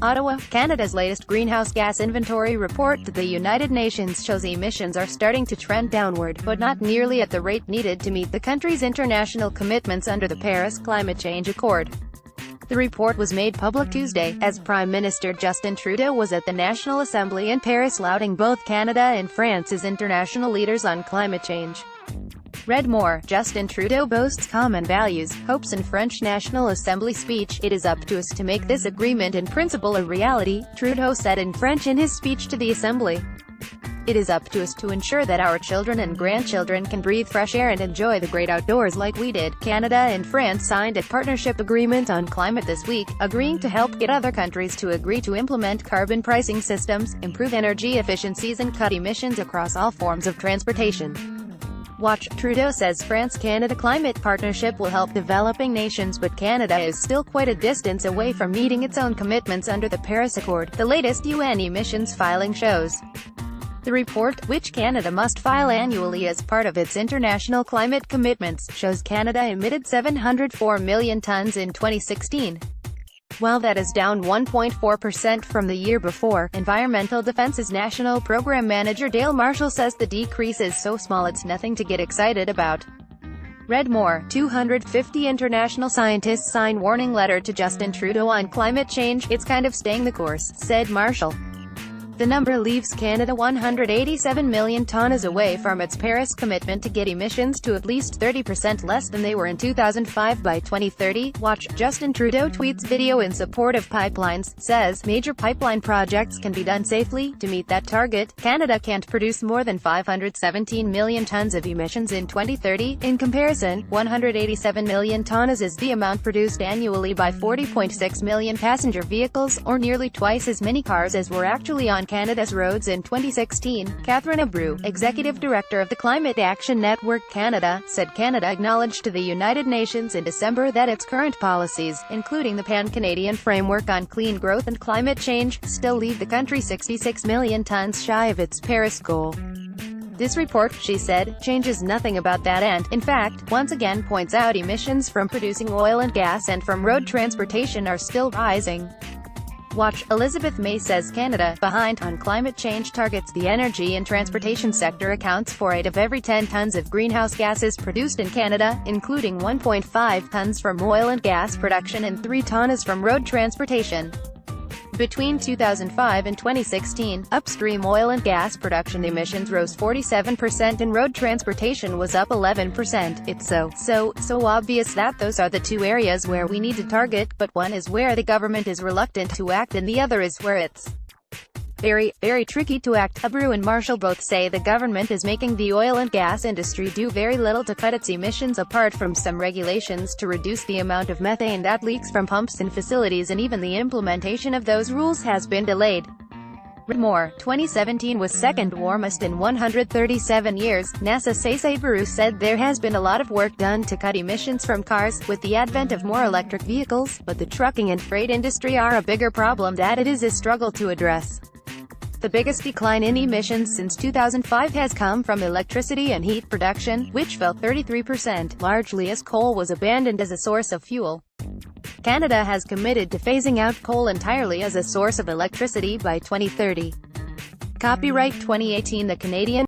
Ottawa, Canada's latest greenhouse gas inventory report to the United Nations shows emissions are starting to trend downward, but not nearly at the rate needed to meet the country's international commitments under the Paris Climate Change Accord. The report was made public Tuesday, as Prime Minister Justin Trudeau was at the National Assembly in Paris lauding both Canada and France as international leaders on climate change. Read more. Justin Trudeau boasts common values, hopes in French National Assembly speech. "It is up to us to make this agreement in principle a reality," Trudeau said in French in his speech to the Assembly. "It is up to us to ensure that our children and grandchildren can breathe fresh air and enjoy the great outdoors like we did." Canada and France signed a partnership agreement on climate this week, agreeing to help get other countries to agree to implement carbon pricing systems, improve energy efficiencies and cut emissions across all forms of transportation. Watch. Trudeau says France-Canada climate partnership will help developing nations, but Canada is still quite a distance away from meeting its own commitments under the Paris Accord, the latest UN emissions filing shows. The report, which Canada must file annually as part of its international climate commitments, shows Canada emitted 704 million tons in 2016. While that is down 1.4% from the year before, Environmental Defense's National Program Manager Dale Marshall says the decrease is so small it's nothing to get excited about. Read more. 250 international scientists sign warning letter to Justin Trudeau on climate change. "It's kind of staying the course," said Marshall. The number leaves Canada 187 million tonnes away from its Paris commitment to get emissions to at least 30% less than they were in 2005 by 2030. Watch. Justin Trudeau tweets video in support of pipelines, says, "Major pipeline projects can be done safely. To meet that target, Canada can't produce more than 517 million tonnes of emissions in 2030. In comparison, 187 million tonnes is the amount produced annually by 40.6 million passenger vehicles, or nearly twice as many cars as were actually on Canada's roads in 2016. Catherine Abreu, Executive Director of the Climate Action Network Canada, said Canada acknowledged to the United Nations in December that its current policies, including the Pan-Canadian Framework on Clean Growth and Climate Change, still leave the country 66 million tonnes shy of its Paris goal. This report, she said, changes nothing about that and, in fact, once again points out emissions from producing oil and gas and from road transportation are still rising. Watch. Elizabeth May says Canada, behind on climate change targets. The energy and transportation sector accounts for 8 of every 10 tons of greenhouse gases produced in Canada, including 1.5 tons from oil and gas production and 3 tonnes from road transportation. Between 2005 and 2016, upstream oil and gas production emissions rose 47% and road transportation was up 11%. It's so obvious that those are the two areas where we need to target, but one is where the government is reluctant to act and the other is where it's very tricky to act. Abreu and Marshall both say the government is making the oil and gas industry do very little to cut its emissions apart from some regulations to reduce the amount of methane that leaks from pumps and facilities, and even the implementation of those rules has been delayed. Read more. 2017 was second warmest in 137 years, NASA says. Abreu said there has been a lot of work done to cut emissions from cars, with the advent of more electric vehicles, but the trucking and freight industry are a bigger problem that it is a struggle to address. The biggest decline in emissions since 2005 has come from electricity and heat production, which fell 33%, largely as coal was abandoned as a source of fuel. Canada has committed to phasing out coal entirely as a source of electricity by 2030. Copyright 2018. The Canadian